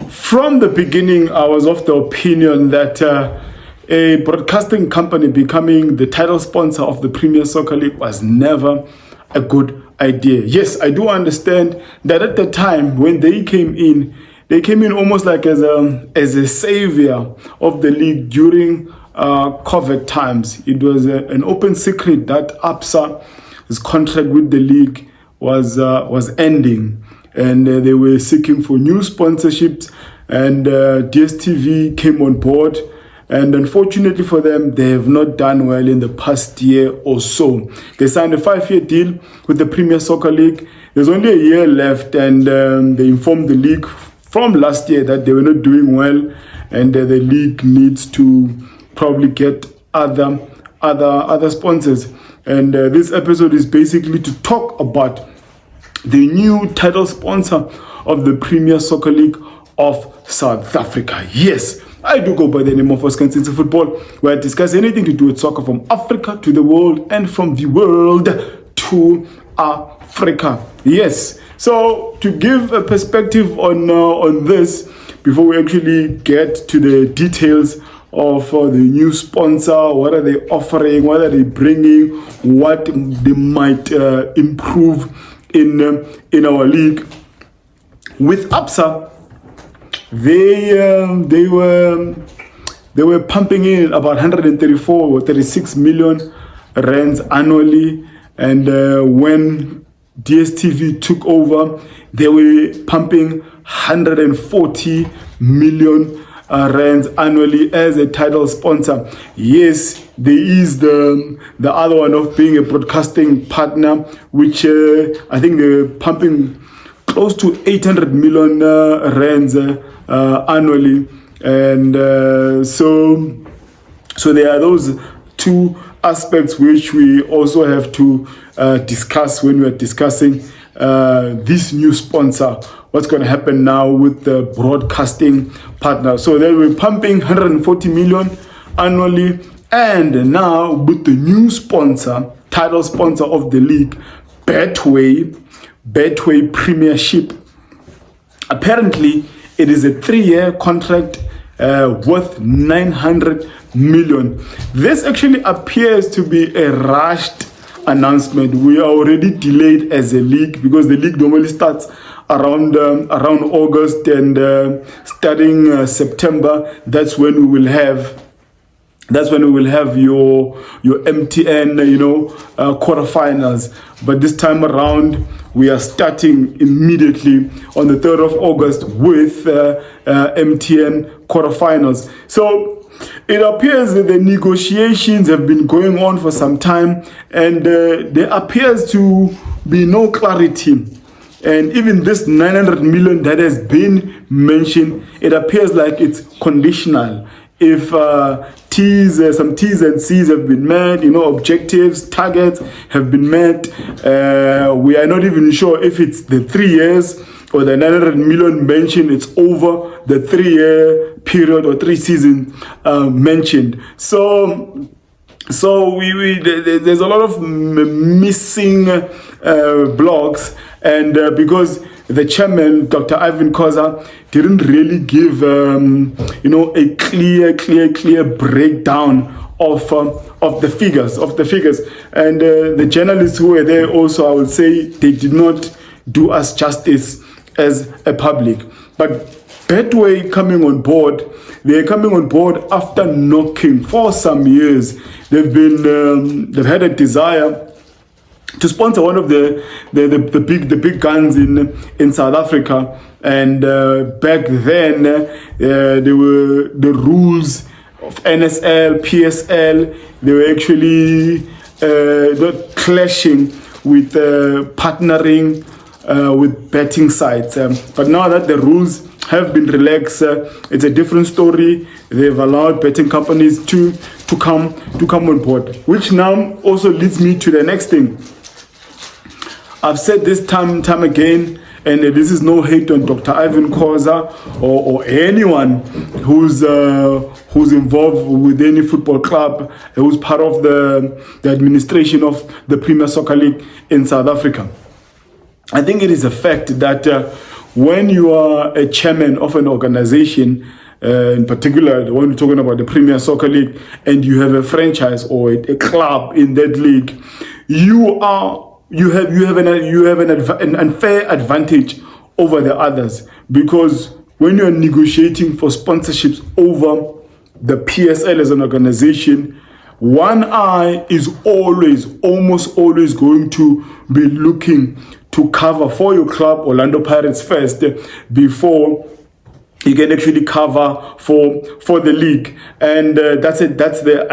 From the beginning, I was of the opinion that a broadcasting company becoming the title sponsor of the Premier Soccer League was never a good idea. Yes, I do understand that at the time when they came in almost like as a savior of the league during COVID times. It was an open secret that ABSA's contract with the league was ending, and they were seeking for new sponsorships, and DSTV came on board. And unfortunately for them, they have not done well in the past year or so. They signed a 5-year deal with the Premier Soccer League. There's only a year left, and they informed the league from last year that they were not doing well, and the league needs to probably get other sponsors. And this episode is basically to talk about the new title sponsor of the Premier Soccer League of South Africa. Yes, I do go by the name of Wisconsin Football, where I discuss anything to do with soccer from Africa to the world and from the world to Africa. Yes, so to give a perspective on this, before we actually get to the details of the new sponsor, what are they offering, what are they bringing, what they might improve in our league. With ABSA, they were pumping in about 134 or 36 million rands annually, and when DSTV took over, they were pumping 140 million rands annually as a title sponsor. Yes, there is the other one of being a broadcasting partner, which I think they're pumping close to 800 million rands annually, and so there are those two aspects which we also have to discuss when we are discussing this new sponsor. What's going to happen now with the broadcasting partner? So they were pumping 140 million annually, and now with the new sponsor, title sponsor of the league, Betway Premiership. Apparently, it is a 3-year contract worth 900 million. This actually appears to be a rushed announcement. We are already delayed as a league because the league normally starts around August, and starting September, that's when we will have your MTN quarterfinals. But this time around, we are starting immediately on the 3rd of August with MTN quarterfinals. So it appears that the negotiations have been going on for some time, and there appears to be no clarity. And even this 900 million that has been mentioned, it appears like it's conditional. If some T's and C's have been met, objectives, targets have been met, we are not even sure if it's the 3 years or the 900 million mentioned, it's over the 3-year period or 3 seasons mentioned. So there's a lot of missing blocks, and because the chairman, Dr. Ivan Khoza, didn't really give a clear breakdown of the figures, and the journalists who were there also, I would say, they did not do us justice as a public. But Betway coming on board, they're coming on board after knocking for some years. They've had a desire to sponsor one of the big guns in South Africa, and back then there were the rules of NSL, PSL. They were actually not clashing with partnering with betting sites. But now that the rules have been relaxed, it's a different story. They've allowed betting companies to come on board, which now also leads me to the next thing. I've said this time again, and this is no hate on Dr. Ivan Khoza or anyone who's involved with any football club, who's part of the administration of the Premier Soccer League in South Africa. I think it is a fact that when you are a chairman of an organization, in particular, when we're talking about the Premier Soccer League, and you have a franchise or a club in that league, you have an unfair advantage over the others, because when you are negotiating for sponsorships over the PSL as an organization, one eye is almost always going to be looking to cover for your club, Orlando Pirates, first before you can actually cover for the league. And that's the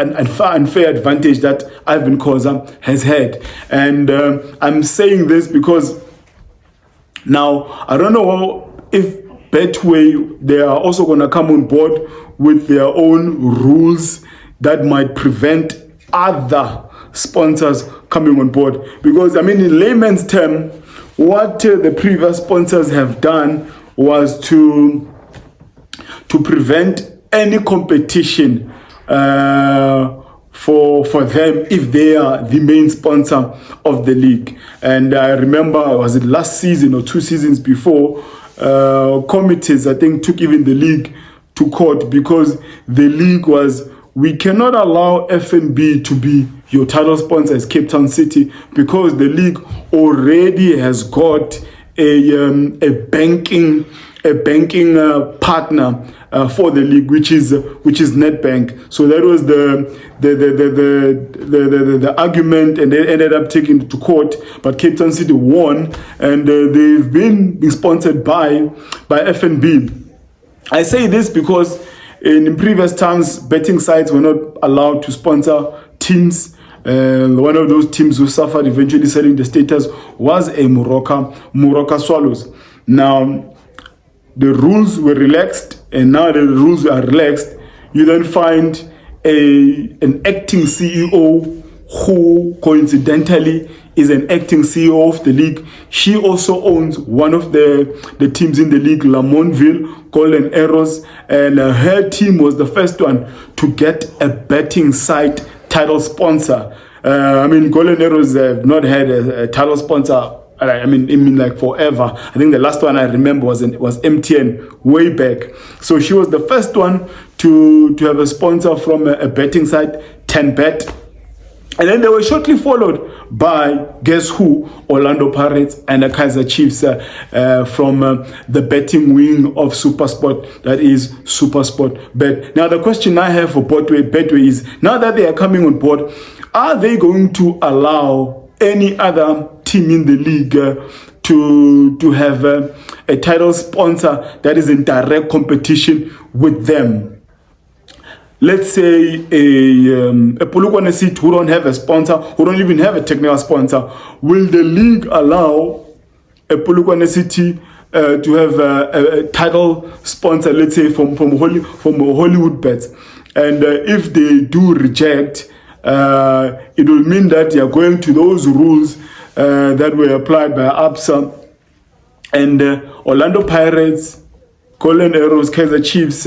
unfair advantage that Ivan Khoza has had. And I'm saying this because now I don't know if Betway, they are also going to come on board with their own rules that might prevent other sponsors coming on board. Because, I mean, in layman's term, what the previous sponsors have done was to prevent any competition for them if they are the main sponsor of the league. And I remember, was it last season or 2 seasons before, committees, I think, took even the league to court, because the league was, we cannot allow FNB to be your title sponsor as Cape Town City, because the league already has got a banking partner for the league, which is Nedbank. So that was the argument, and they ended up taking it to court. But Cape Town City won, and they've been sponsored by FNB. I say this because in previous times, betting sites were not allowed to sponsor teams. One of those teams who suffered eventually selling the status was a Moroka Swallows. Now, the rules were relaxed, and now the rules are relaxed. You then find an acting CEO who coincidentally is an acting CEO of the league. She also owns one of the teams in the league, Lamontville Golden Arrows, and her team was the first one to get a betting site title sponsor. I mean, Golden Arrows have not had a title sponsor, I mean like forever. I think the last one I remember was MTN way back. So she was the first one to have a sponsor from a betting site, 10Bet. And then they were shortly followed by, guess who? Orlando Pirates and the Kaizer Chiefs from the betting wing of SuperSport, that is SuperSport Bet. Now, the question I have for Betway is, now that they are coming on board, are they going to allow any other team in the league to have a title sponsor that is in direct competition with them? Let's say a Polokwane City who don't have a sponsor, who don't even have a technical sponsor. Will the league allow a Polokwane City to have a title sponsor, let's say from Hollywood Bets? And if they do reject, it will mean that they are going to those rules that were applied by ABSA, and Orlando Pirates, Golden Arrows, Kaizer Chiefs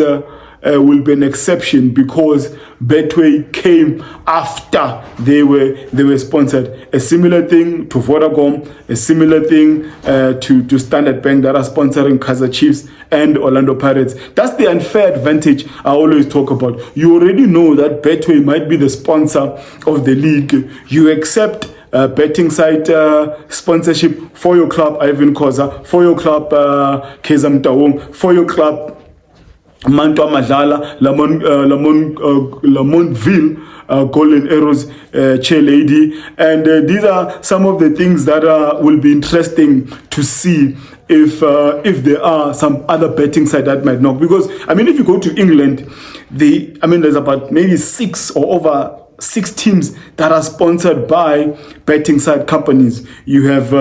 will be an exception, because Betway came after they were sponsored. A similar thing to Vodacom, a similar thing to Standard Bank that are sponsoring Kaizer Chiefs and Orlando Pirates. That's the unfair advantage I always talk about. You already know that Betway might be the sponsor of the league. You accept betting site sponsorship for your club, Ivan Khoza, for your club, Kezam Tawong, for your club, Mantua Madala, Lamontville Golden Arrows chair lady. And these are some of the things that will be interesting to see if there are some other betting site that might not. Because, I mean, if you go to England, there's about maybe 6 or over 6 teams that are sponsored by betting site companies. You have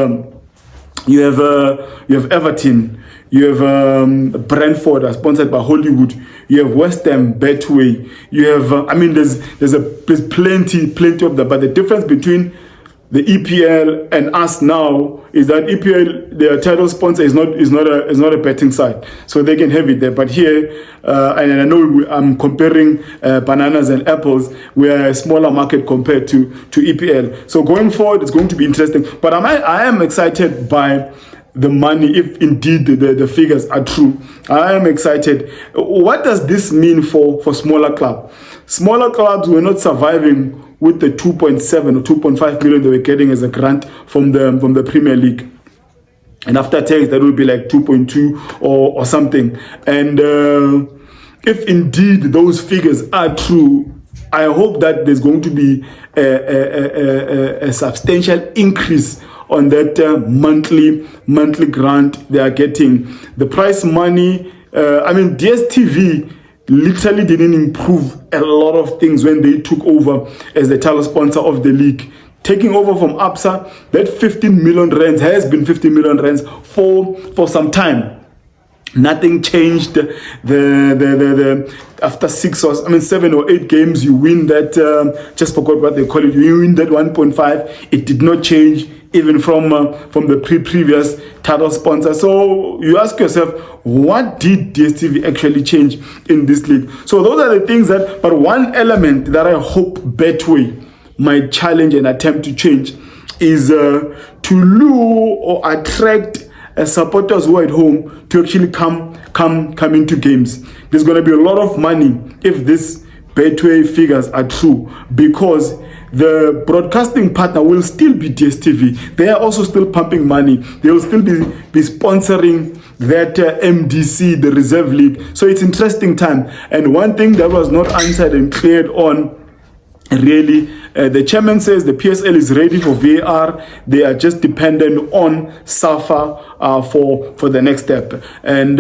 Everton. You have Brentford, sponsored by Hollywood. You have West Ham, Betway. You have, there's plenty of them. But the difference between the EPL and us now is that EPL, their title sponsor is not a betting site, so they can have it there. But here, and I know I'm comparing bananas and apples. We are a smaller market compared to EPL. So going forward, it's going to be interesting. But I am excited by the money if indeed the figures are true. I am excited. What does this mean for smaller clubs? Smaller clubs were not surviving with the 2.7 or 2.5 million they were getting as a grant from the Premier League. And after tax, that would be like 2.2 or something. And if indeed those figures are true, I hope that there's going to be a substantial increase on that monthly grant they are getting. The prize money, DSTV literally didn't improve a lot of things when they took over as the title sponsor of the league. Taking over from ABSA, that 15 million rands has been 15 million rands for some time. Nothing changed. After 7 or 8 games, you win that. Just forgot what they call it. You win that 1.5. It did not change even from the previous title sponsor. So you ask yourself, what did DSTV actually change in this league? So those are the things but one element that I hope Betway might challenge and attempt to change is to lure or attract supporters who are at home to actually come into games. There's going to be a lot of money if this Betway figures are true, because the broadcasting partner will still be DSTV. They are also still pumping money. They will still be sponsoring that MDC, the Reserve League. So it's interesting time. And one thing that was not answered and cleared on, really, the chairman says the PSL is ready for VAR. They are just dependent on SAFA for the next step. And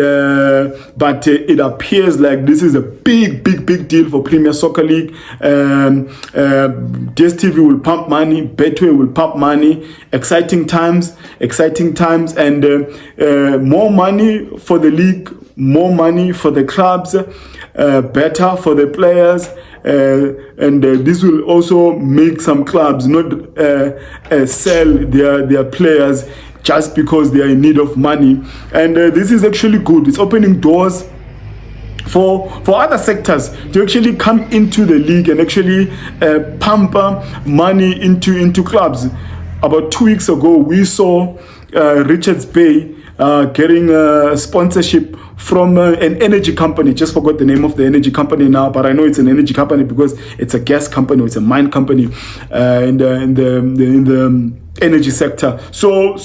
but it appears like this is a big deal for Premier Soccer League. DSTV will pump money. Betway will pump money. Exciting times, and more money for the league, more money for the clubs, better for the players. And this will also make some clubs not sell their players just because they are in need of money. And this is actually good. It's opening doors for other sectors to actually come into the league and actually pump money into clubs. About 2 weeks ago, we saw Richards Bay getting sponsorship from an energy company. Just forgot the name of the energy company now, but I know it's an energy company because it's a gas company or it's a mine company in the energy sector. So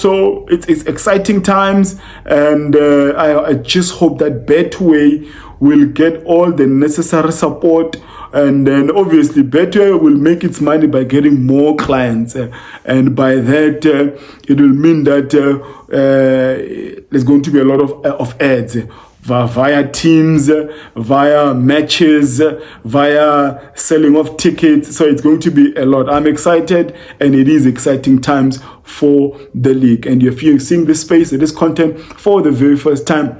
it's exciting times, and I just hope that Betway will get all the necessary support. And then obviously Betway will make its money by getting more clients, and by that it will mean that there's going to be a lot of ads via teams, via matches, via selling of tickets. So it's going to be a lot. I'm excited, and it is exciting times for the league. And if you're seeing this space, this content for the very first time,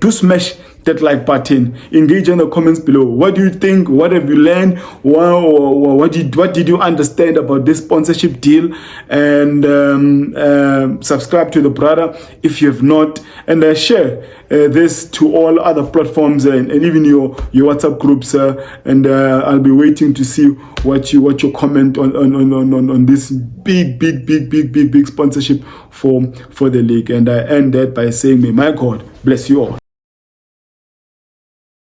do smash that like button. Engage in the comments below. What do you think? What have you learned? What did you understand about this sponsorship deal? And subscribe to the brother if you have not, and share this to all other platforms and even your WhatsApp groups. And I'll be waiting to see what you comment on this big sponsorship for the league. And I end that by saying, may my God bless you all.